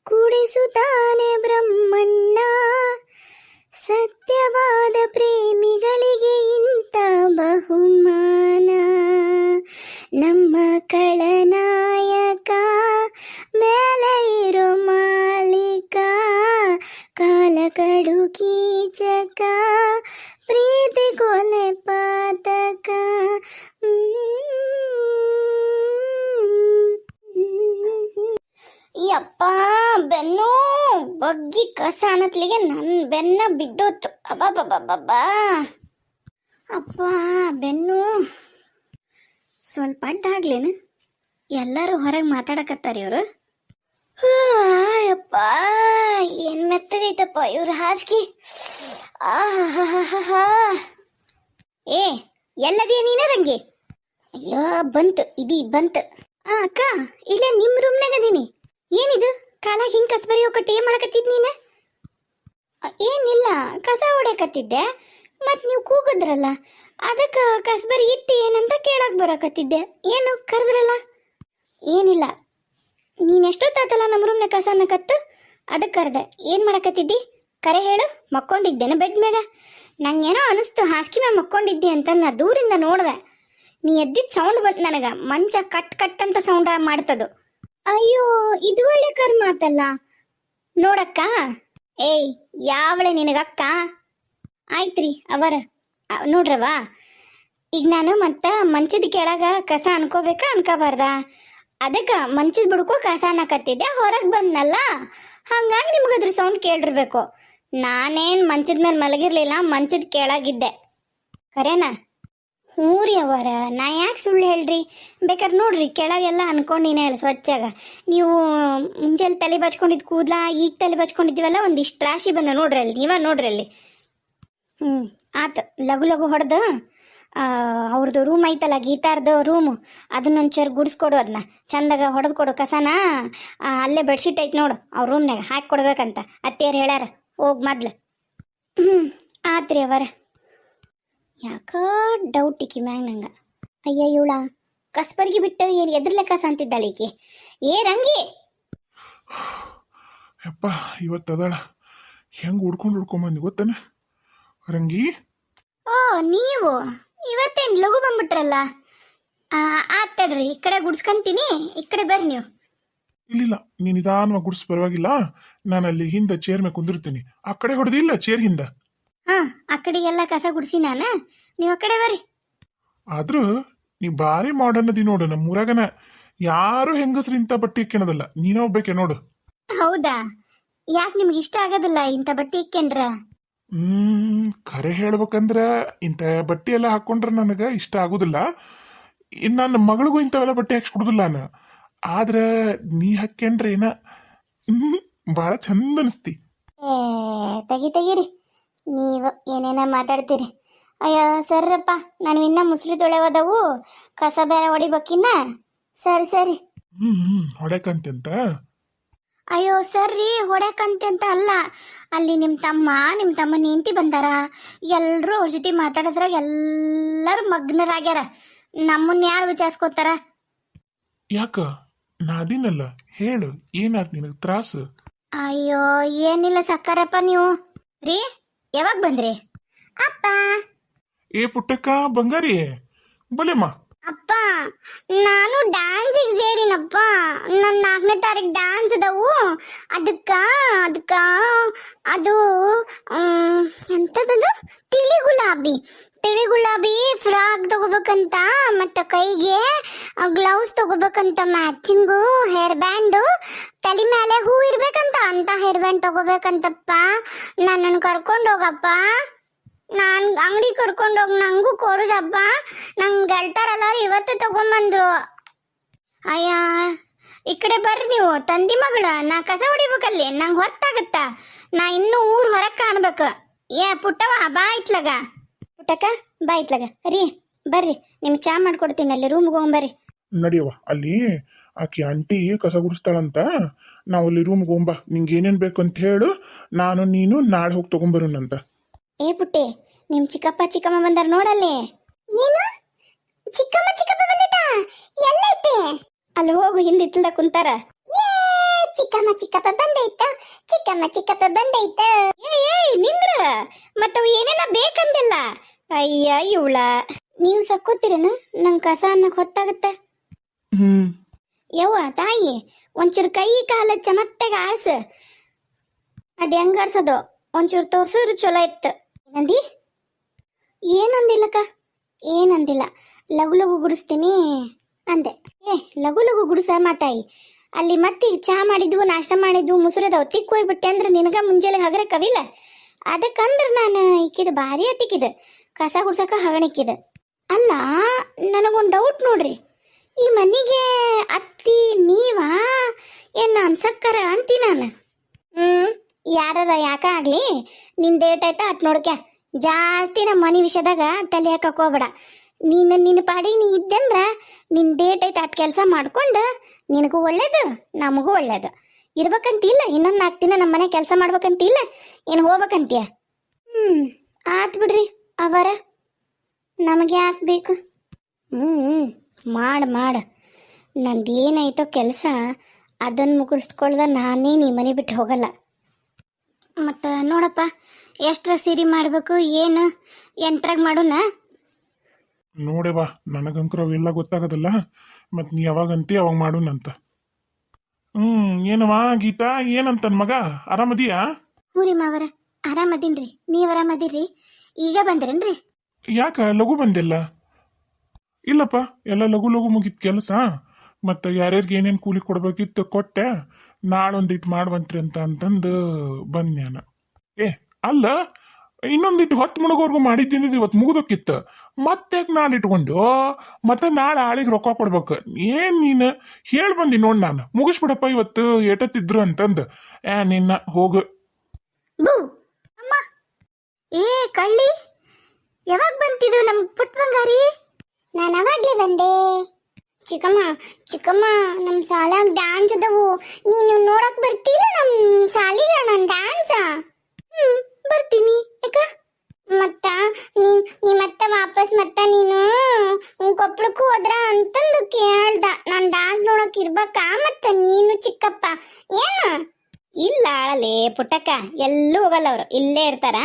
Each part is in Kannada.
ಕೂಡಿಸುತ್ತಾನೆ ಬ್ರಹ್ಮಣ್ಣ. ಸತ್ಯವಾದ ಪ್ರೇಮಿಗಳಿಗೆ ಇಂಥ ಬಹುಮಾನ. ನಮ್ಮ ಖಳನಾಯಕ ಮೇಲೆ ಇರೋ ಮಾಲೀಕ, ಕಾಲ ಕಡು ಕೀಚಕ, ಪ್ರೀತಿ ಕೊಲೆ ಪಾತಕ. ಯಪ್ಪ ಬೆನ್ನು ಬಗ್ಗಿ ಕಸ ಅನ್ನತ್ಲಿಗೆ ನನ್ನ ಬೆನ್ನ ಬಿದ್ದೋತ್ತು. ಅಬ್ಬಬ್ಬಬ್ಬಬ್ಬಾ ಅಪ್ಪ ಬೆನ್ನು ಸ್ವಲ್ಪ ಅಡ್ಡಾಗ್ಲೇನು? ಎಲ್ಲರೂ ಹೊರಗೆ ಮಾತಾಡಕತ್ತಾರ ಇವರು. ಯಪ್ಪ ಏನು ಮೆತ್ತಗೈತಪ್ಪ ಇವ್ರ ಹಾಸಿಗೆ. ಏ ಎಲ್ಲದೇ ನೀನ ರಂಗಿ? ಅಯ್ಯೋ ಬಂತು ಬಂತು. ಅಕ್ಕ ಇಲ್ಲೇ ನಿಮ್ಮ ರೂಮ್ನಾಗ ಅದೀನಿ. ಏನಿದು ಕಾಲಾಗ ಹಿಂಗೆ ಕಸ ಬರೆಯೋಕಟ್ಟು ಏನು ಮಾಡಕತ್ತಿದ್ ನೀನು? ಏನಿಲ್ಲ ಕಸ ಹೊಡ್ಯಾಕತ್ತಿದ್ದೆ. ಮತ್ತು ನೀವು ಕೂಗಿದ್ರಲ್ಲ ಅದಕ್ಕೆ ಕಸಬರಿ ಇಟ್ಟು ಏನಂತ ಕೇಳಕ್ಕೆ ಬರಕತ್ತಿದ್ದೆ. ಏನು ಕರೆದ್ರಲ್ಲ? ಏನಿಲ್ಲ ನೀನೆಷ್ಟೊತ್ತಾತಲ್ಲ ನಮ್ಮ ರೂಮ್ನ ಕಸನ ಕತ್ತು ಅದಕ್ಕೆ ಕರೆದೆ. ಏನು ಮಾಡಕತ್ತಿದ್ದಿ ಕರೆ ಹೇಳು. ಮಕ್ಕೊಂಡಿದ್ದೇನೆ ಬೆಡ್ ಮ್ಯಾಗ? ನಂಗೇನೋ ಅನಿಸ್ತು ಹಾಸಿಗೆ ಮ್ಯಾಗ ಮಕ್ಕೊಂಡಿದ್ದೆ ಅಂತ. ನಾ ದೂರಿಂದ ನೋಡಿದೆ. ನೀ ಎದ್ದಿದ್ದು ಸೌಂಡ್ ಬಂತು ನನಗೆ. ಮಂಚ ಕಟ್ ಕಟ್ ಅಂತ ಸೌಂಡ್ ಮಾಡ್ತದು. ಅಯ್ಯೋ ಇದು ಒಳ್ಳೆ ಕರ್ಮ ಆತಲ್ಲ ನೋಡಕ್ಕ. ಏಯ್ ಯಾವಳೆ ನಿನಗಕ್ಕ? ಆಯ್ತ್ರಿ ಅವರ ನೋಡ್ರವ. ಈಗ ನಾನು ಮತ್ತೆ ಮಂಚದ ಕೆಳಗ ಕಸ ಅನ್ಕೋಬೇಕಾ ಅನ್ಕೋಬಾರ್ದ? ಅದಕ್ಕೆ ಮಂಚದ ಬುಡ್ಕೋ ಕಸ ಅನ್ನಕತ್ತಿದ್ದೆ. ಹೊರಗೆ ಬಂದ್ನಲ್ಲ ಹಂಗಾಗಿ ನಿಮ್ಗದ್ರ ಸೌಂಡ್ ಕೇಳಿರ್ಬೇಕು. ನಾನೇನು ಮಂಚದ ಮೇಲೆ ಮಲಗಿರ್ಲಿಲ್ಲ, ಮಂಚದ ಕೆಳಗಿದ್ದೆ. ಕರೆನಾ? ಹ್ಞೂ ರೀ ಅವರ, ನಾ ಯಾಕೆ ಸುಳ್ಳು ಹೇಳ್ರಿ? ಬೇಕಾದ್ರೆ ನೋಡ್ರಿ ಕೆಳಗೆಲ್ಲ ಅನ್ಕೊಂಡಿನೇ ಅಲ್ಲ ಸ್ವಚ್ಛಾಗ. ನೀವು ಮುಂಜಾನೆ ತಲೆ ಬಚ್ಕೊಂಡಿದ್ದು ಕೂದಲ ಈಗ ತಲೆ ಬಚ್ಕೊಂಡಿದ್ದೀವಲ್ಲ ಒಂದಿಷ್ಟು ರಾಶಿ ಬಂದ ನೋಡ್ರಿ ಅಲ್ಲಿ. ನೀವ ನೋಡ್ರಿ ಅಲ್ಲಿ. ಆತು ಲಘು ಲಘು ಹೊಡೆದು ಅವ್ರದ್ದು ರೂಮ್ ಐತಲ್ಲ ಗೀತಾರ್ದು ರೂಮು, ಅದನ್ನೊಂಚೂರು ಗುಡಿಸ್ಕೊಡು. ಅದನ್ನ ಚಂದಾಗ ಹೊಡೆದು ಕೊಡು ಕಸನ. ಅಲ್ಲೇ ಬೆಡ್ಶೀಟ್ ಐತೆ ನೋಡು ಅವ್ರ ರೂಮ್ನಾಗ ಹಾಕಿ ಕೊಡ್ಬೇಕಂತ ಅತ್ತೆಯರು ಹೇಳ್ಯಾರ. ಹೋಗಿ ಮೊದ್ಲು. ಆತ್ರಿ ಅವರ. ಯಾಕ ಡೌಟ್ ಈಕಿ ಮ್ಯಾಗ ನಂಗೆ. ಅಯ್ಯ ಇವಳ ಕಸ್ಬರ್ಗಿ ಬಿಟ್ಟು ಏನು ಎದ್ರಲೆ ಕಸ ಅಂತಿದ್ದಾಳೆ ಈಕಿ. ಏ ರಂಗಿ ಯಪ್ಪ ಇವತ್ತು ಅದಾಳ ಹೆಂಗೆ ಹುಡ್ಕೊಂಬಂದು ಗೊತ್ತಾನೆ ರಂಗಿ. ಓ ನೀವು ಇವತ್ತೇನು ಲಘು ಬಂದ್ಬಿಟ್ರಲ್ಲ. ಆತಡ್ರಿ ಈ ಕಡೆ ಗುಡ್ಸ್ಕೊಂತೀನಿ, ಈ ಕಡೆ ಬರ್ರಿ ನೀವು. ಇಲ್ಲಿಲ್ಲ ನೀನು ನಿಧಾನವಾಗಿ ಗುಡ್ಸ್ ಪರವಾಗಿಲ್ಲ. ನಾನು ಅಲ್ಲಿ ಹಿಂದೆ ಚೇರ್ ಮೇಲೆ ಕುಂದಿರ್ತೀನಿ. ಆ ಕಡೆ ಹೊಡೆದಿಲ್ಲ ಚೇರ್ ಹಿಂದೆ. ಆ ಕಡೆಗೆಲ್ಲ ಕಸ ಗುಡಿಸಿ ನಾನು, ನೀವು ಆ ಕಡೆ ಬರ್ರಿ. ಆದ್ರೂ ನೀ ಭಾರಿ ಮಾಡರ್ನ್ ಅದಿ ನೋಡು. ನಮ್ಮೂರಾಗನ ಯಾರು ಹೆಂಗಸ್ರು ಇಂಥ ಬಟ್ಟೆ ಇಕ್ಕೆಣದಲ್ಲ, ನೀನ ಒಬ್ಬೇಕೆ ನೋಡು. ಹೌದಾ? ಯಾಕೆ ನಿಮ್ಗೆ ಇಷ್ಟ ಆಗೋದಿಲ್ಲ ಇಂಥ ಬಟ್ಟೆ ಇಕ್ಕೊಂಡ್ರ? ಖರೆ ಹೇಳ್ಬೇಕಂದ್ರ ಇಂಥ ಬಟ್ಟೆ ಎಲ್ಲ ಹಾಕೊಂಡ್ರೆ ನನಗೆ ಇಷ್ಟ ಆಗುದಿಲ್ಲ. ನನ್ನ ಮಗಳಿಗೂ ಇಂಥವೆಲ್ಲ ಬಟ್ಟೆ ಹಾಕ್ಸ್ಕೊಡುದಿಲ್ಲ ನಾನು. ಆದ್ರೆ ನೀ ಹಾಕ್ಕೊಂಡ್ರೆ ಏನ ಭಾಳ ಚಂದ ಅನಿಸ್ತಿ. ತೆಗಿರಿ ನೀವು ಏನೇನ ಮಾತಾಡ್ತೀರಿ. ಅಯ್ಯೋ ಸರ್ರಪ್ಪ, ನಾನು ಇನ್ನ ಮುಸ್ಲಿ ತೊಳೆವದವು, ಕಸ ಬೇರೆ ಹೊಡಿಬೇಕಿನ್ನ. ಸರಿ ಹೊಡ್ಯಾಕಂತ. ಅಯ್ಯೋ ಸರ್ರಿ ಹೊಡ್ಯಾಕಂತೆ ಅಂತ ಅಲ್ಲ. ಅಲ್ಲಿ ನಿಮ್ಮ ತಮ್ಮನ ಹೆಂಡತಿ ಬಂದಾರ. ಎಲ್ಲರೂ ಅವ್ರ ಜೊತೆ ಮಾತಾಡಿದ್ರಾಗ ಎಲ್ಲರೂ ಮಗ್ನರಾಗ್ಯಾರ. ನಮ್ಮನ್ನ ಯಾರು ವಿಚಾರಿಸ್ಕೋತಾರ? ಯಾಕ ನಾದಿನಲ್ಲ ಹೇಳು, ಏನಾತ್ ನಿನಗೆ ತ್ರಾಸು? ಅಯ್ಯೋ ಏನಿಲ್ಲ ಸಕ್ಕರಪ್ಪ. ನೀವು ರೀ ಯಾವಾಗ ಬಂದ್ರಿ? ಅಪ್ಪ ಏ ಪುಟ್ಟಕ್ಕ ಬಂಗಾರಿ ಬಲೇಮ್ಮ. ಅಪ್ಪ ನಾನು ಡ್ಯಾನ್ಸಿಗೆ ಸೇರಿನಪ್ಪ. ನನ್ನ 4ನೇ ತಾರೀಕು ಡ್ಯಾನ್ಸ್ ಅದಾವು. ಅದಕ್ಕ ಅದು ಎಂಥದ್ದು ತಿಳಿ ಗುಲಾಬಿ ಫ್ರಾಕ್ ತಗೋಬೇಕಂತ, ಮತ್ತು ಕೈಗೆ ಗ್ಲೌಸ್ ತಗೋಬೇಕಂತ, ಮ್ಯಾಚಿಂಗು ಹೇರ್ ಬ್ಯಾಂಡು, ತಲೆ ಮೇಲೆ ಹೂ ಇರ್ಬೇಕಂತ, ಅಂತ ಹೇರ್ ಬ್ಯಾಂಡ್ ತಗೋಬೇಕಂತಪ್ಪ. ನನ್ನನ್ನು ಕರ್ಕೊಂಡು ಹೋಗಪ್ಪ. ನಾನು ಅಂಗಡಿ ಕರ್ಕೊಂಡೋಗಿ ನಂಗೂ ಕೊಡುದಪ್ಪ. ನಂಗೆ ಗೆಳ್ತಾರಲ್ಲ ಇವತ್ತು ತಗೊಂಬಂದ್ರು. ಅಯ್ಯ ಈ ಕಡೆ ಬರ್ರಿ ನೀವು ತಂದಿ ಮಗಳ. ನಾ ಕಸ ಹೊಡಿಬೇಕಲ್ಲಿ, ನಂಗೆ ಹೊತ್ತಾಗತ್ತ. ನಾ ಇನ್ನೂ ಊರು ಹೊರಗೆ ಕಾಣ್ಬೇಕು. ಏ ಪುಟ್ಟವ ಬಾ ಇತ್ಲಾಗ. ಪುಟ್ಟಕ್ಕ ಬಾ ಇತ್ಲಾಗ. ರೀ ಬರ್ರಿ, ನಿಮ್ಗೆ ಚಾ ಮಾಡ್ಕೊಡ್ತೀನಿ. ಅಲ್ಲಿ ರೂಮ್ಗೆ ಹೋಗ್ಬರ್ರಿ. ನಡಿಯವ, ಅಲ್ಲಿ ಆಕಿ ಆಂಟಿ ಕಸ ಗುಡಿಸ್ತಾಳಂತ. ನಾವು ಅಲ್ಲಿ ರೂಮ್ಗೆ ಹೋಗ್ಬಾ. ನಿಂಗೆ ಏನೇನು ಬೇಕು ಅಂತ ಹೇಳು, ನಾನು ನೀನು ನಾಳೆ ಹೋಗಿ ತಗೊಂಬರೋಣಂತ. ಏ ಪುಟ್ಟಿ, ನಿಮ್ ಚಿಕ್ಕಮ್ಮ ಬಂದಾರ ನೋಡಲ್ಲಿ. ಏನು ಚಿಕ್ಕಮ್ಮ ಬಂದಿಟ? ಎಲ್ಲೈತೆ? ಅಲ್ಲಿ ಹೋಗು, ಹಿಂದೆ ಇತ್ತಲ್ದ ಕುಂತಾರ. ಚಿಕ್ಕಪ್ಪ ಬಂದೈತ ಚಿಕ್ಕಪ್ಪ ಬಂದೈತ. ಏಯ್ ನಿಂದ್ರ ಮತ್ತವು ಏನೇನ ಬೇಕಂದಿಲ್ಲ. ಅಯ್ಯ ಇವಳ ನೀವು ಸಕ್ಕೋತೀರೇನು? ನಂಗೆ ಕಸ ಅನ್ನಕ್ ಹೊತ್ತಾಗತ್ತ. ಹ್ಮ್ ಯವ್ವ ತಾಯಿ ಒಂಚೂರು ಕೈ ಕಾಲ ಚಮತ್ತಾಗ ಆಳ್ಸ. ಅದ್ ಹೆಂಗ್ ಆಡ್ಸೋದು ಒಂಚೂರು ತೋರ್ಸಿದ್ರು ಚಲೋ ಇತ್ತು. ಏನಂದಿ? ಏನಂದಿಲ್ಲಕ್ಕ, ಏನಂದಿಲ್ಲ. ಲಘು ಲಘು ಗುಡಿಸ್ತೀನಿ ಅಂದೆ. ಲಘು ಲಘು ಗುಡಿಸ ಮಾತಾಯಿ. ಅಲ್ಲಿ ಮತ್ತೆ ಚಾ ಮಾಡಿದ್ವು, ನಾಷ್ಟ ಮಾಡಿದ್ವು, ಮುಸುರದವು ತಿಕ್ಕು ಹೋಗ್ಬಿಟ್ಟೆ ಅಂದ್ರೆ ನಿನಗ ಮುಂಜಾನೆ ಹಗರ ಕವಿಲ್ಲ. ಅದಕ್ಕಂದ್ರೆ ನಾನು ಇಕ್ಕಿದ ಭಾರಿ ಅತಿಕಿದ ಕಸ ಗುಡ್ಸಕ ಹಗಣಿಕ್ಕಿದ. ಅಲ್ಲ ನನಗೊಂದು ಡೌಟ್ ನೋಡ್ರಿ, ಈ ಮನೆಗೆ ಅತ್ತಿ ನೀವಾ ಏನ ಅನ್ಸಕ್ಕರ ಅಂತಿ ನಾನು. ಯಾರ ಯಾಕ ಆಗ್ಲಿ ನಿನ್ ಡೇಟ್ ಆಯ್ತಾ ಅಟ್ ನೋಡ್ಕ್ಯಾ. ಜಾಸ್ತಿ ನಮ್ಮ ಮನೆ ವಿಷಯದಾಗ ತಲೆ ಹಾಕಕ್ ಹೋಗ್ಬೇಡ. ನಿನ್ನ ಪಾಡಿ ನೀ ಇದ್ದಂದ್ರ ನಿನ್ ಡೇಟ್ ಐತೆ ಅಟ್ ಕೆಲಸ ಮಾಡ್ಕೊಂಡು ನಿನಗೂ ಒಳ್ಳೇದು ನಮಗೂ ಒಳ್ಳೇದು ಇರ್ಬೇಕಂತಿಲ್ಲ. ಇನ್ನೊಂದು 4 ದಿನ ನಮ್ಮ ಮನೆ ಕೆಲಸ ಮಾಡ್ಬೇಕಂತಿಲ್ಲ, ಏನು ಹೋಗ್ಬೇಕಂತೀಯ? ಆತ್ ಬಿಡ್ರಿ ಅವರ, ನಮಗೆ ಯಾಕೆ ಬೇಕು? ಮಾಡ ನಂದೇನಾಯ್ತೋ ಕೆಲಸ ಅದನ್ನು ಮುಗಿಸ್ಕೊಳ್ದ ನಾನೇ ನೀ ಮನೆ ಬಿಟ್ಟು ಹೋಗಲ್ಲ. ಮತ್ತು ನೋಡಪ್ಪ ಎಷ್ಟರ ಸೀರೆ ಮಾಡಬೇಕು ಏನು ಎಂಟ್ರಾಗ ಮಾಡೋಣ. ನೋಡೆವಾ ನನಗಂಕರ ಅವೆಲ್ಲ ಗೊತ್ತಾಗೋದಲ್ಲ. ಮತ್ ನೀ ಯಾವಾಗಂತಿ ಅವಾಗ ಮಾಡೋಣಂತ. ಏನವಾ ಗೀತಾ, ಏನಂತನ್ ಮಗ? ಆರಾಮದಿಯಾ? ಹ್ಞೂ ರೀ ಮಾವರ ಆರಾಮದೀನ್ರಿ. ನೀವು ಆರಾಮದಿರ್ರಿ? ಈಗ ಬಂದ್ರೇನ್ರಿ? ಯಾಕ ಲಘು ಬಂದಿಲ್ಲ? ಇಲ್ಲಪ್ಪ, ಎಲ್ಲ ಲಘು ಲಘು ಮುಗಿತ್ ಕೆಲಸ. ಮತ್ತು ಯಾರ್ಯಾರಿಗೆ ಏನೇನು ಕೂಲಿ ಕೊಡ್ಬೇಕಿತ್ತು ಕೊಟ್ಟೆ. ನಾಳೊಂದಿಟ್ಟು ಮಾಡುವಂತ್ರಿ ಅಂತಂದು ಬಂದ್ಯಾನ. ಅಲ್ಲ ಇನ್ನೊಂದಿಟ್ಟು ಹೊತ್ತು ಮುಳುಗೋರ್ಗು ಮಾಡಿದ್ದಿಂದ ಇವತ್ತು ಮುಗಿದೋಕಿತ್ತು. ಮತ್ತೆ ನಾಳೆ ಇಟ್ಕೊಂಡು ಮತ್ತೆ ನಾಳೆ ಆಳಿಗೆ ರೊಕ್ಕ ಕೊಡ್ಬೇಕು. ಏನ್ ನೀನು ಹೇಳಿ ಬಂದಿ ನೋಡ್, ನಾನು ಮುಗಿಸ್ಬಿಡಪ್ಪ ಇವತ್ತು ಏಟತ್ತಿದ್ರು ಅಂತಂದು. ನಿನ್ನ ಹೋಗು. ಅಮ್ಮ ಏ ಕಳ್ಳಿ, ಯಾವಾಗ ಬಂತಿದ್ದು ನಮ್ಮ ಪುಟ್ಟ ಬಂಗಾರಿ? ನಾನು ಅವಾಗ್ಲೇ ಬಂದೆ. ಚಿಕ್ಕಮ್ಮ ನಮ್ಮ ಶಾಲಾಗ ಡ್ಯಾನ್ಸ್ ಅದಾವು, ನೀನು ನೋಡಕ್ ಬರ್ತೀರ ನಮ್ಮ ಶಾಲಿಗ? ನನ್ನ ಡ್ಯಾನ್ಸ ಬರ್ತೀನಿ. ಯಾಕ ಮತ್ತ ನೀ ಮತ್ತೆ ವಾಪಸ್ ನೀನು ಕೊಪ್ಪಳಕ್ಕೂ ಹೋದ್ರ ಅಂತಂದು ಕೇಳ್ದ. ನಾನು ಡ್ಯಾನ್ಸ್ ನೋಡಕ್ ಇರ್ಬೇಕಾ? ಮತ್ತ ನೀನು ಚಿಕ್ಕಪ್ಪ ಏನು? ಇಲ್ಲ ಆಳಲೆ ಪುಟ್ಟಕ್ಕ, ಎಲ್ಲೂ ಹೋಗಲ್ಲ ಅವರು, ಇಲ್ಲೇ ಇರ್ತಾರ.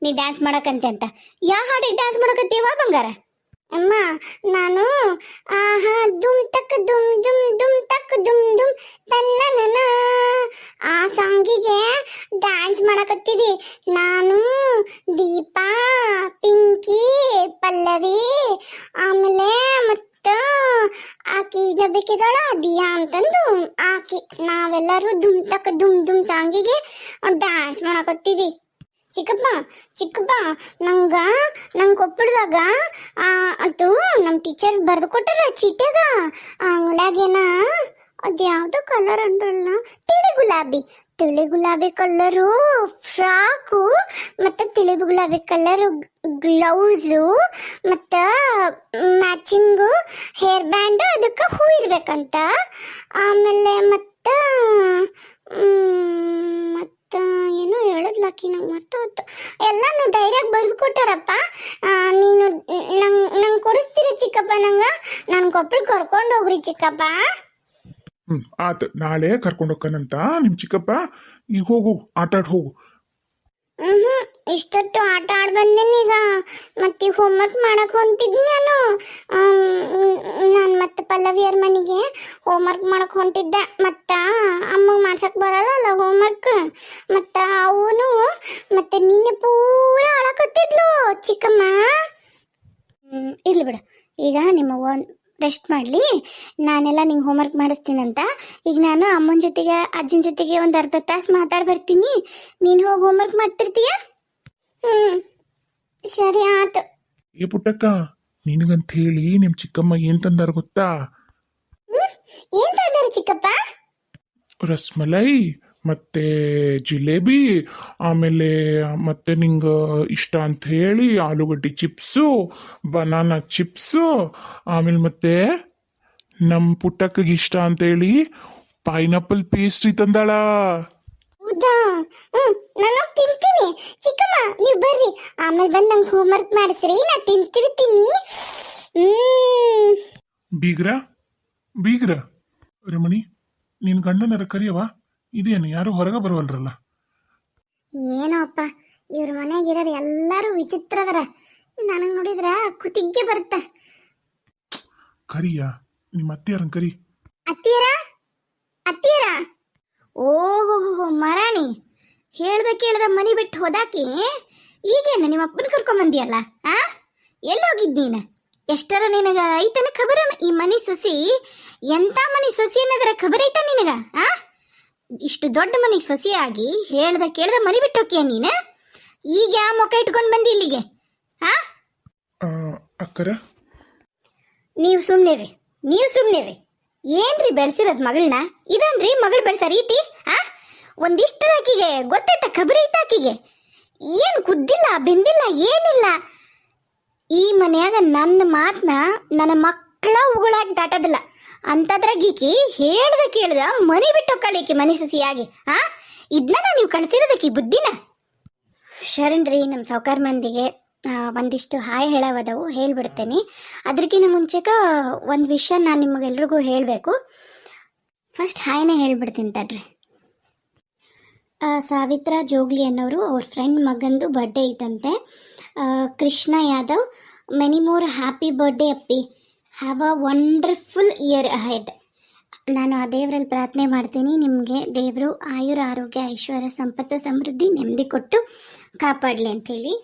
ನೀ ಡ್ಯಾನ್ಸ್ ಮಾಡಕಂತೆ ಅಂತ ಯಾವ ಹಾಡಿಗೆ ಡ್ಯಾನ್ಸ್ ಮಾಡಕತ್ತೀವ ಬಂಗಾರ? ಅಮ್ಮ ನಾನು ಆಹಾ ದುಮ್ ಟಕ್ ದುಮ್ ದುಮ್ ದುಮ್ ಟಕ್ ದುಮ್ ದುಮ್ ತನ್ನ ಆ ಸಾಂಗಿಗೆ ಡ್ಯಾನ್ಸ್ ಮಾಡಕತ್ತಿದಿ. ನಾನು ದೀಪಾ, ಪಿಂಕಿ, ಪಲ್ಲವಿ, ಆಮೇಲೆ ಮತ್ತ ಆಕಿ ಬೇಕಿದಾಳ ದಿಯಾ ಅಂತಂದು ಆಕಿ ನಾವೆಲ್ಲರೂ ದುಮ್ ಟಕ್ ದುಮ್ ದುಮ್ ಸಾಂಗಿಗೆ ಡ್ಯಾನ್ಸ್ ಮಾಡಕತ್ತಿದಿ. ಚಿಕ್ಕಪ್ಪ ನಂಗೆ ಕೊಪ್ಪಳದಾಗ ಅದು ನಮ್ಮ ಟೀಚರ್ ಬರೆದು ಕೊಟ್ಟಾರ ಚೀಟ್ಯಾಗ. ಅಂಗಡ್ಯಾಗೇನ ಅದು ಯಾವುದೋ ಕಲರ್ ಅಂದ್ರಲ್ಲ, ತಿಳಿ ಗುಲಾಬಿ ಕಲರು ಫ್ರಾಕು, ಮತ್ತು ತಿಳಿ ಗುಲಾಬಿ ಕಲರು ಗ್ಲೌಸು, ಮತ್ತು ಮ್ಯಾಚಿಂಗು ಹೇರ್ ಬ್ಯಾಂಡ್, ಅದಕ್ಕೆ ಹೂ ಇರ್ಬೇಕಂತ. ಆಮೇಲೆ ಮತ್ತು ಏನೋ ಹೇಳದ್ಲಾಕಿ ನಂಗೆ ಮರ್ತೋಯ್ತು. ಎಲ್ಲಾನು ಡೈರೆಕ್ಟ್ ಬರೆದು ಕೊಟ್ಟಾರಪ್ಪ. ನೀನು ನಂಗೆ ಕೊಡಿಸ್ತೀರ ಚಿಕ್ಕಪ್ಪ? ನಾನು ಕೊಪ್ಪಳ ಕರ್ಕೊಂಡು ಹೋಗ್ರಿ ಚಿಕ್ಕಪ್ಪ. ಆತ, ನಾಳೆ ಕರ್ಕೊಂಡು ಹೋಗ್ಕನಂತ ನಿಮ್ ಚಿಕ್ಕಪ್ಪ. ಈಗ ಹೋಗು, ಆಟ ಆಡ್ ಹೋಗು. ಇಷ್ಟೊತ್ತು ಆಟ ಆಡ್ ಬಂದೇನಿ. ಈಗ ಮತ್ತೆ ಹೋಮ್ವರ್ಕ್ ಮಾಡಕ್ ಹೊಂಟಿದ್ನಿ ನಾನು ಮತ್ತೆ ಪಲ್ಲವಿಯರ್ ಮನೆಗೆ ಹೋಮ್ವರ್ಕ್ ಮಾಡಕ್ ಹೊಂಟಿದ್ದೆ. ಮತ್ತ ಅಮ್ಮಗ್ ಮಾಡ್ಸಕ್ ಬರಲ್ಲ ಹೋಮ್ವರ್ಕ್. ಮತ್ತ ಅವನು ಮತ್ತೆ ನಿನ್ನೆ ಪೂರ ಅಳಕತ್ತಿದ್ಲು ಚಿಕ್ಕಮ್ಮ. ಇರ್ಲಿ ಬಿಡು, ಈಗ ನಿಮ್ಮ ರೆಸ್ಟ್ ಮಾಡಲಿ. ನಾನೆಲ್ಲ ನಿಂಗೆ ಹೋಮ್ವರ್ಕ್ ಮಾಡಿಸ್ತೀನಂತ. ಈಗ ನಾನು ಅಮ್ಮನ ಜೊತೆಗೆ ಅಜ್ಜನ ಜೊತೆಗೆ ಒಂದು ಅರ್ಧ ತಾಸು ಮಾತಾಡಿ ಬರ್ತೀನಿ. ನೀನು ಹೋಗಿ ಹೋಮ್ವರ್ಕ್ ಮಾಡ್ತಿರ್ತೀಯ? ಸರಿ ಆತು. ಏ ಪುಟ್ಟಕ್ಕ, ನಿನಗಂತ ಹೇಳಿ ನಿಮ್ ಚಿಕ್ಕಮ್ಮ ಏನ್ ತಂದಾರ ಗೊತ್ತಾ? ಏನ್ ತಂದಾರ ಚಿಕ್ಕಪ್ಪ? ರಸ್ಮಲೈ ಮತ್ತೆ ಜಿಲೇಬಿ, ಆಮೇಲೆ ಮತ್ತೆ ನಿಂಗ ಇಷ್ಟ ಅಂತ ಹೇಳಿ ಆಲೂಗಡ್ಡೆ ಚಿಪ್ಸು, ಬನಾನಾ ಚಿಪ್ಸು, ಆಮೇಲೆ ಮತ್ತೆ ನಮ್ ಪುಟ್ಟಕ್ಕಗೆ ಇಷ್ಟ ಅಂತ ಹೇಳಿ ಪೈನಾಪಲ್ ಪೇಸ್ಟ್ರಿ ತಂದಾಳ. ಹೌದಾ? ನಾನು ತಿಂತೀನಿ. ಚಿಕ್ಕಮ್ಮ ನೀವು ಬರ್ರಿ, ಆಮೇಲೆ ಬಂದು ನಂಗೆ ಹೋಮ್ವರ್ಕ್ ಮಾಡಿಸ್ರಿ, ನಾ ತಿಂತಿರ್ತೀನಿ. ಬೀಗ್ರ ರಮಣಿ, ನಿನ್ ಗಂಡನರ ಕರಿಯವ ಇದೇನು ಯಾರು ಹೊರಗೆ ಬರುವಲ್ರಲ್ಲ. ಏನೋ ಅಪ್ಪ, ಇವ್ರ ಮನೆಗಿರೋರು ಎಲ್ಲರೂ ವಿಚಿತ್ರದರ. ನನಗೆ ನೋಡಿದ್ರ ಕುತ್ತಿಗೆ ಬರುತ್ತ. ಕರಿಯ ನಿಮ್ಮ ಅತ್ತಿಯಾರನ್ ಕರಿ. ಅತ್ತೀರ ಅತ್ತೀರ, ಓಹೋ ಮರಾಣಿ, ಹೇಳ್ದ ಮನಿ ಬಿಟ್ಟು ಹೋದಾಕಿ ಈಗೇನು ನಿಮ್ಮ ಅಪ್ಪನ ಕರ್ಕೊಂಬಂದಿಯಲ್ಲ? ಆ ಎಲ್ಲೋಗಿದ್ ನೀನು? ಎಷ್ಟರ ನಿನಗ ಐತನ ಖಬರ? ಈ ಮನಿ ಸೊಸಿ ಎಂತ ಮನಿ ಸೊಸಿ ಅನ್ನೋದರ ಖಬರ್ ಐತ ನಿನಗ? ಆ ಇಷ್ಟು ದೊಡ್ಡ ಮನಿಗೆ ಸೊಸಿಯಾಗಿ ಕೇಳ್ದ ಮನಿ ಬಿಟ್ಟು ಹೋಗ್ಯ ನೀನು? ಈಗ ಯಾವ ಮುಖ ಇಟ್ಕೊಂಡು ಬಂದಿ ಇಲ್ಲಿಗೆ? ಆ ಅಕ್ಕರ ನೀವು ಸುಮ್ಮನಿರಿ. ಏನ್ರಿ ಬೆಳೆಸಿರೋದು ಮಗಳನ್ನ? ಇದಂದ್ರಿ ಮಗಳು ಬೆಳೆಸೋ ರೀತಿ? ಆ ಒಂದಿಷ್ಟರ ಆಕಿಗೆ ಗೊತ್ತೈತ ಖಬರ್ ಐತ ಆಕಿಗೆ? ಏನು ಕುದ್ದಿಲ್ಲ ಬೆಂದಿಲ್ಲ ಏನಿಲ್ಲ. ಈ ಮನ್ಯಾಗ ನನ್ನ ಮಾತನ್ನ ನನ್ನ ಮಕ್ಕಳ ಉಗುಳಾಗಿ ದಾಟೋದಿಲ್ಲ. ಅಂತದ್ರಾಗ ಈಕಿ ಕೇಳ್ದ ಮನಿ ಬಿಟ್ಟು ಹೋಗ್ಕಳಿಕಿ ಮನಿ ಸುಸಿಯಾಗಿ. ಆ ಇದನ್ನ ನೀವು ಕಳಿಸಿರೋದಕ್ಕಿ ಬುದ್ಧಿನ? ಶರಣ್ರಿ, ನಮ್ಮ ಸಾವುಕಾರ ಮಂದಿಗೆ ಒಂದಿಷ್ಟು ಹಾಯ್ ಹೇಳವದವು ಹೇಳ್ಬಿಡ್ತೇನೆ. ಅದಕ್ಕಿಂತ ಮುಂಚೆಕ ಒಂದು ವಿಷಯ ನಾನು ನಿಮಗೆಲ್ರಿಗೂ ಹೇಳಬೇಕು. ಫಸ್ಟ್ ಹಾಯ್ನೇ ಹೇಳ್ಬಿಡ್ತೀನಿ ತಡ್ರಿ. ಸಾವಿತ್ರಾ ಜೋಗ್ಲಿ ಅನ್ನೋರು ಅವ್ರ ಫ್ರೆಂಡ್ ಮಗಂದು ಬರ್ಡೇ ಐತಂತೆ. Krishna Yadav, many more happy birthday Appi, have a wonderful year ahead. ನಾನು ಆ ದೇವರಲ್ಲಿ ಪ್ರಾರ್ಥನೆ ಮಾಡ್ತೀನಿ, ನಿಮಗೆ ದೇವರು ಆಯುರ ಆರೋಗ್ಯ ಐಶ್ವರ್ಯ ಸಂಪತ್ತು ಸಮೃದ್ಧಿ ನೆಮ್ಮದಿ ಕೊಟ್ಟು ಕಾಪಾಡಲಿ ಅಂಥೇಳಿ.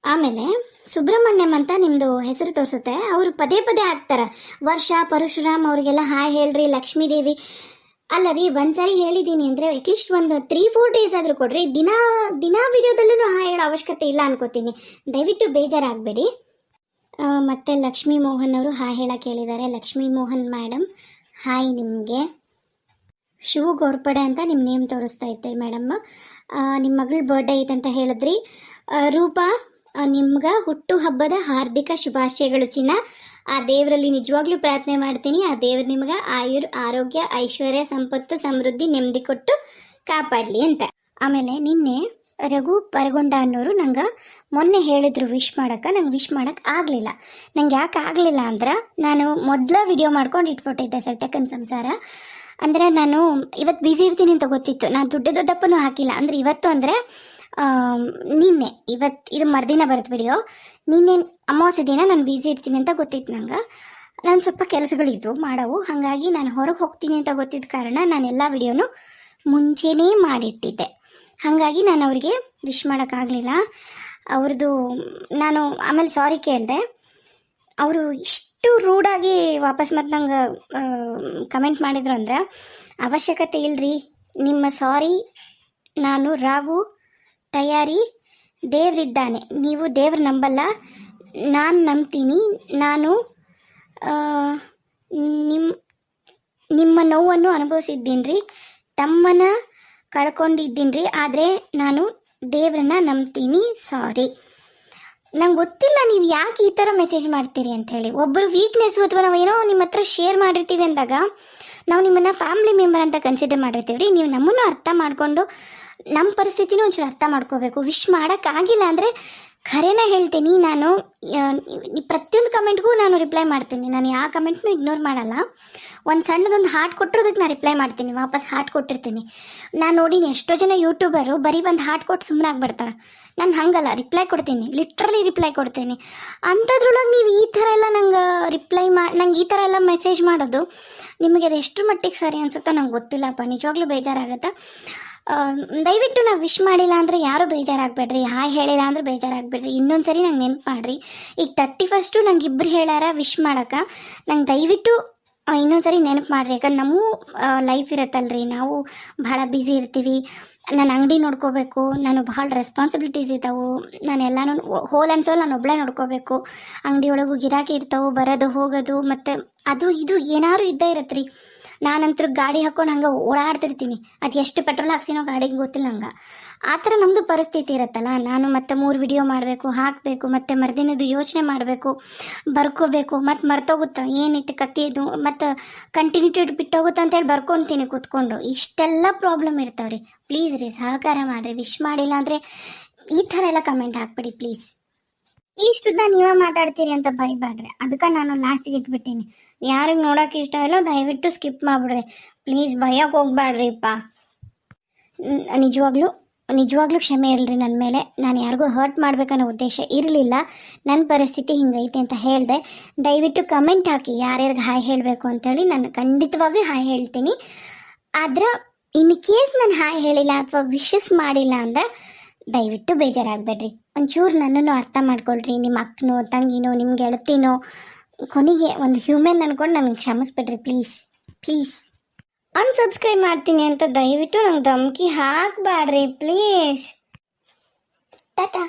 ಆಮೇಲೆ ಸುಬ್ರಹ್ಮಣ್ಯಂ ಅಂತ ನಿಮ್ಮದು ಹೆಸರು ತೋರಿಸುತ್ತೆ. ಅವರು ಪದೇ ಹಾಕ್ತಾರೆ. ವರ್ಷ ಪರಶುರಾಮ್ ಅವ್ರಿಗೆಲ್ಲ ಹಾಯ್ ಹೇಳ್ರಿ. ಲಕ್ಷ್ಮೀ ದೇವಿ ಅಲ್ಲ ರೀ, ಒಂದ್ಸರಿ ಹೇಳಿದ್ದೀನಿ ಅಂದರೆ ಅಟ್ಲೀಸ್ಟ್ ಒಂದು 3-4 ಡೇಸ್ ಆದರೂ ಕೊಡ್ರಿ. ದಿನಾ ವಿಡಿಯೋದಲ್ಲೂ ಹಾಯ್ ಹೇಳೋ ಅವಶ್ಯಕತೆ ಇಲ್ಲ ಅನ್ಕೋತೀನಿ. ದಯವಿಟ್ಟು ಬೇಜಾರಾಗಬೇಡಿ. ಮತ್ತು ಲಕ್ಷ್ಮೀ ಮೋಹನ್ ಅವರು ಹಾಯ್ ಹೇಳಕ್ಕೆ ಹೇಳಿದ್ದಾರೆ. ಲಕ್ಷ್ಮೀ ಮೋಹನ್ ಮೇಡಮ್ ಹಾಯ್ ನಿಮಗೆ. ಶಿವು ಗೋರ್ಪಡೆ ಅಂತ ನಿಮ್ಮ ನೇಮ್ ತೋರಿಸ್ತಾ ಇತ್ತೆ ಮೇಡಮ್. ನಿಮ್ಮ ಮಗಳ ಬರ್ಡೇ ಐತಂತ ಹೇಳಿದ್ರಿ. ರೂಪಾ, ನಿಮ್ಗೆ ಹುಟ್ಟು ಹಬ್ಬದ ಹಾರ್ದಿಕ ಶುಭಾಶಯಗಳು ಚಿನ್ನ. ಆ ದೇವರಲ್ಲಿ ನಿಜವಾಗ್ಲೂ ಪ್ರಾರ್ಥನೆ ಮಾಡ್ತೀನಿ, ಆ ದೇವ್ರು ನಿಮ್ಗೆ ಆರೋಗ್ಯ ಐಶ್ವರ್ಯ ಸಂಪತ್ತು ಸಮೃದ್ಧಿ ನೆಮ್ಮದಿ ಕೊಟ್ಟು ಕಾಪಾಡಲಿ ಅಂತ. ಆಮೇಲೆ ನಿನ್ನೆ ರಘು ಪರಗೊಂಡ ಅನ್ನೋರು ನಂಗೆ ಮೊನ್ನೆ ಹೇಳಿದ್ರು ವಿಶ್ ಮಾಡೋಕ್ಕೆ. ನಂಗೆ ವಿಶ್ ಮಾಡೋಕ್ಕೆ ಆಗಲಿಲ್ಲ. ನಂಗೆ ಯಾಕೆ ಆಗಲಿಲ್ಲ ಅಂದ್ರೆ, ನಾನು ಮೊದಲ ವಿಡಿಯೋ ಮಾಡ್ಕೊಂಡು ಇಟ್ಬಿಟ್ಟಿದ್ದೆ ಸತ್ಯಕ್ಕನ ಸಂಸಾರ. ಅಂದರೆ ನಾನು ಇವತ್ತು ಬ್ಯುಸಿ ಇರ್ತೀನಿ ಅಂತ ಗೊತ್ತಿತ್ತು. ನಾನು ದೊಡ್ಡಪ್ಪನೂ ಹಾಕಿಲ್ಲ. ಅಂದರೆ ಇವತ್ತು ಅಂದರೆ ನಿನ್ನೆ, ಇದು ಮರುದಿನ ಬರುತ್ತೆ ವಿಡಿಯೋ. ನಿನ್ನೆ ಅಮಾವಾಸ್ಯೆ ದಿನ ನಾನು ಬ್ಯುಸಿ ಇರ್ತೀನಿ ಅಂತ ಗೊತ್ತಿತ್ತು ನಂಗೆ. ನಾನು ಸ್ವಲ್ಪ ಕೆಲಸಗಳಿದ್ವು ಮಾಡವು. ಹಾಗಾಗಿ ನಾನು ಹೊರಗೆ ಹೋಗ್ತೀನಿ ಅಂತ ಗೊತ್ತಿದ್ದ ಕಾರಣ ನಾನು ಎಲ್ಲ ವಿಡಿಯೋನು ಮುಂಚೆನೇ ಮಾಡಿಟ್ಟಿದ್ದೆ. ಹಾಗಾಗಿ ನಾನು ಅವರಿಗೆ ವಿಶ್ ಮಾಡೋಕ್ಕಾಗಲಿಲ್ಲ. ಅವ್ರದ್ದು ನಾನು ಆಮೇಲೆ ಸಾರಿ ಕೇಳಿದೆ. ಅವರು ಇಷ್ಟು ರೂಡಾಗಿ ವಾಪಸ್ ಮತ್ತು ನಂಗೆ ಕಮೆಂಟ್ ಮಾಡಿದ್ರು ಅಂದ್ರೆ, ಅವಶ್ಯಕತೆ ಇಲ್ಲರಿ ನಿಮ್ಮ ಸಾರಿ. ನಾನು ರಾಘು ತಯಾರಿ, ದೇವ್ರಿದ್ದಾನೆ, ನೀವು ದೇವ್ರ ನಂಬಲ್ಲ, ನಾನು ನಂಬ್ತೀನಿ. ನಾನು ನಿಮ್ಮ ನೋವನ್ನು ಅನುಭವಿಸಿದ್ದೀನಿ ರೀ, ತಮ್ಮನ ಕಳ್ಕೊಂಡಿದ್ದೀನಿ ರೀ, ಆದರೆ ನಾನು ದೇವ್ರನ್ನ ನಂಬ್ತೀನಿ, ಸಾರಿ. ನಂಗೆ ಗೊತ್ತಿಲ್ಲ ನೀವು ಯಾಕೆ ಈ ಥರ ಮೆಸೇಜ್ ಮಾಡ್ತೀರಿ ಅಂಥೇಳಿ. ಒಬ್ಬರು ವೀಕ್ನೆಸ್ಸು ಅಥವಾ ನಾವು ಏನೋ ನಿಮ್ಮ ಹತ್ರ ಶೇರ್ ಮಾಡಿರ್ತೀವಿ ಅಂದಾಗ ನಾವು ನಿಮ್ಮನ್ನು ಫ್ಯಾಮಿಲಿ ಮೆಂಬರ್ ಅಂತ ಕನ್ಸಿಡರ್ ಮಾಡಿರ್ತೀವಿ ರೀ. ನೀವು ನಮ್ಮನ್ನು ಅರ್ಥ ಮಾಡಿಕೊಂಡು ನಮ್ಮ ಪರಿಸ್ಥಿತಿನೂ ಒಂಚೂರು ಅರ್ಥ ಮಾಡ್ಕೋಬೇಕು. ವಿಶ್ ಮಾಡೋಕ್ಕಾಗಿಲ್ಲ ಅಂದರೆ ಖರೇನ ಹೇಳ್ತೀನಿ, ನಾನು ಪ್ರತಿಯೊಂದು ಕಮೆಂಟ್ಗೂ ನಾನು ರಿಪ್ಲೈ ಮಾಡ್ತೀನಿ. ನಾನು ಯಾವ ಕಮೆಂಟ್ನೂ ಇಗ್ನೋರ್ ಮಾಡಲ್ಲ. ಒಂದು ಸಣ್ಣದೊಂದು ಹಾರ್ಟ್ ಕೊಟ್ಟಿರೋದಕ್ಕೆ ನಾನು ರಿಪ್ಲೈ ಮಾಡ್ತೀನಿ, ವಾಪಸ್ ಹಾರ್ಟ್ ಕೊಟ್ಟಿರ್ತೀನಿ. ನಾನು ನೋಡಿನಿ ಎಷ್ಟೋ ಜನ ಯೂಟ್ಯೂಬರು ಬರೀ ಒಂದು ಹಾರ್ಟ್ ಕೊಟ್ಟು ಸುಮ್ಮನೆ ಆಗ್ಬಿಡ್ತಾರೆ. ನಾನು ಹಾಗಲ್ಲ, ರಿಪ್ಲೈ ಕೊಡ್ತೀನಿ, ಲಿಟ್ರಲಿ ರಿಪ್ಲೈ ಕೊಡ್ತೀನಿ. ಅಂಥದ್ರೊಳಗೆ ನೀವು ಈ ಥರ ಎಲ್ಲ ನಂಗೆ ಈ ಥರ ಎಲ್ಲ ಮೆಸೇಜ್ ಮಾಡೋದು ನಿಮಗೆ ಅದು ಎಷ್ಟು ಮಟ್ಟಿಗೆ ಸರಿ ಅನಿಸುತ್ತೋ ನಂಗೆ ಗೊತ್ತಿಲ್ಲಪ್ಪ. ನಿಜವಾಗ್ಲೂ ಬೇಜಾರಾಗುತ್ತೆ. ದಯವಿಟ್ಟು ನಾವು ವಿಶ್ ಮಾಡಿಲ್ಲ ಅಂದರೆ ಯಾರೂ ಬೇಜಾರಾಗಬೇಡ್ರಿ, ಹಾಯ್ ಹೇಳಿಲ್ಲ ಅಂದ್ರೆ ಬೇಜಾರಾಗಬೇಡ್ರಿ. ಇನ್ನೊಂದು ಸರಿ ನಂಗೆ ನೆನಪು ಮಾಡಿರಿ. ಈಗ 31 ನಂಗೆ ಇಬ್ಬರು ಹೇಳ್ಯಾರ ವಿಶ್ ಮಾಡೋಕೆ. ನಂಗೆ ದಯವಿಟ್ಟು ಇನ್ನೊಂದು ಸರಿ ನೆನಪು ಮಾಡಿರಿ. ಯಾಕಂದ್ರೆ ನಮಗೂ ಲೈಫ್ ಇರುತ್ತಲ್ರಿ, ನಾವು ಭಾಳ ಬ್ಯುಸಿ ಇರ್ತೀವಿ. ನಾನು ಅಂಗಡಿ ನೋಡ್ಕೋಬೇಕು, ನಾನು ಭಾಳ ರೆಸ್ಪಾನ್ಸಿಬಿಲಿಟೀಸ್ ಇದ್ದಾವೆ. ನಾನೆಲ್ಲನೂ ಹೋಲ್ ಆ್ಯಂಡ್ ಸೋಲ್ ನಾನು ಒಬ್ಬಳೇ ನೋಡ್ಕೋಬೇಕು. ಅಂಗಡಿ ಒಳಗೂ ಗಿರಾಕಿ ಇರ್ತಾವೆ, ಬರೋದು ಹೋಗೋದು, ಮತ್ತು ಅದು ಇದು ಏನಾದ್ರು ಇದ್ದೇ ಇರತ್ತೆ ರೀ. ನಾನಂತರೂ ಗಾಡಿ ಹಾಕ್ಕೊಂಡು ಹಂಗೆ ಓಡಾಡ್ತಿರ್ತೀನಿ. ಅದು ಎಷ್ಟು ಪೆಟ್ರೋಲ್ ಹಾಕ್ಸಿನೋ ಗಾಡಿಗೆ ಗೊತ್ತಿಲ್ಲ ಹಂಗೆ. ಆ ಥರ ನಮ್ಮದು ಪರಿಸ್ಥಿತಿ ಇರುತ್ತಲ್ಲ. ನಾನು ಮತ್ತೆ 3 ವಿಡಿಯೋ ಮಾಡಬೇಕು, ಹಾಕಬೇಕು, ಮತ್ತು ಮರುದಿನದ್ದು ಯೋಚನೆ ಮಾಡಬೇಕು, ಬರ್ಕೋಬೇಕು, ಮತ್ತು ಮರ್ತೋಗುತ್ತೆ ಏನೈತೆ ಕತ್ತಿದು, ಮತ್ತು ಕಂಟಿನ್ಯೂಟಿ ಬಿಟ್ಟೋಗುತ್ತೆ ಅಂತೇಳಿ ಬರ್ಕೊತೀನಿ ಕೂತ್ಕೊಂಡು. ಇಷ್ಟೆಲ್ಲ ಪ್ರಾಬ್ಲಮ್ ಇರ್ತಾವೆ ರೀ. ಪ್ಲೀಸ್ ರೀ, ಸಹಕಾರ ಮಾಡಿರಿ. ವಿಶ್ ಮಾಡಿಲ್ಲ ಅಂದರೆ ಈ ಥರ ಎಲ್ಲ ಕಮೆಂಟ್ ಹಾಕ್ಬೇಡಿ ಪ್ಲೀಸ್. ಇಷ್ಟುದ್ದ ನೀವೇ ಮಾತಾಡ್ತೀರಿ ಅಂತ ಬೈಬೇಡ್ರಿ. ಅದಕ್ಕೆ ನಾನು ಲಾಸ್ಟಿಗೆ ಇಟ್ಬಿಟ್ಟೀನಿ. ಯಾರಿಗೆ ನೋಡೋಕೆ ಇಷ್ಟ ಇಲ್ಲ ದಯವಿಟ್ಟು ಸ್ಕಿಪ್ ಮಾಡಿಬಿಡ್ರಿ ಪ್ಲೀಸ್. ಭಯಕ್ಕೆ ಹೋಗ್ಬೇಡ್ರಿಪ್ಪ. ನಿಜವಾಗ್ಲೂ ಕ್ಷಮೆ ಇರಲಿ ನನ್ನ ಮೇಲೆ. ನಾನು ಯಾರಿಗೂ ಹರ್ಟ್ ಮಾಡ್ಬೇಕನ್ನೋ ಉದ್ದೇಶ ಇರಲಿಲ್ಲ. ನನ್ನ ಪರಿಸ್ಥಿತಿ ಹಿಂಗೈತೆ ಅಂತ ಹೇಳಿದೆ. ದಯವಿಟ್ಟು ಕಮೆಂಟ್ ಹಾಕಿ ಯಾರ್ಯಾರಿಗೆ ಹಾಯ್ ಹೇಳಬೇಕು ಅಂತೇಳಿ. ನಾನು ಖಂಡಿತವಾಗಿ ಹಾಯ್ ಹೇಳ್ತೀನಿ. ಆದ್ರೆ ಇನ್ ಕೇಸ್ ನಾನು ಹಾಯ್ ಹೇಳಿಲ್ಲ ಅಥವಾ ವಿಶಸ್ ಮಾಡಿಲ್ಲ ಅಂದರೆ ದಯವಿಟ್ಟು ಬೇಜಾರಾಗಬೇಡ್ರಿ. ಒಂಚೂರು ನನ್ನನ್ನು ಅರ್ಥ ಮಾಡ್ಕೊಳ್ರಿ. ನಿಮ್ಮ ಅಕ್ಕನೋ ತಂಗಿನೋ ನಿಮ್ಮ ಗೆಳತಿನೋ ಕೊನೆಗೆ ಒಂದು ಹ್ಯೂಮನ್ ಅನ್ಕೊಂಡು ನನಗೆ ಕ್ಷಮಿಸ್ಬಿಡ್ರಿ ಪ್ಲೀಸ್. ಅನ್ಸಬ್ಸ್ಕ್ರೈಬ್ ಮಾಡ್ತೀನಿ ಅಂತ ದಯವಿಟ್ಟು ನಂಗೆ ಧಮಕಿ ಹಾಕಬೇಡ್ರಿ ಪ್ಲೀಸ್. ಟಾಟಾ.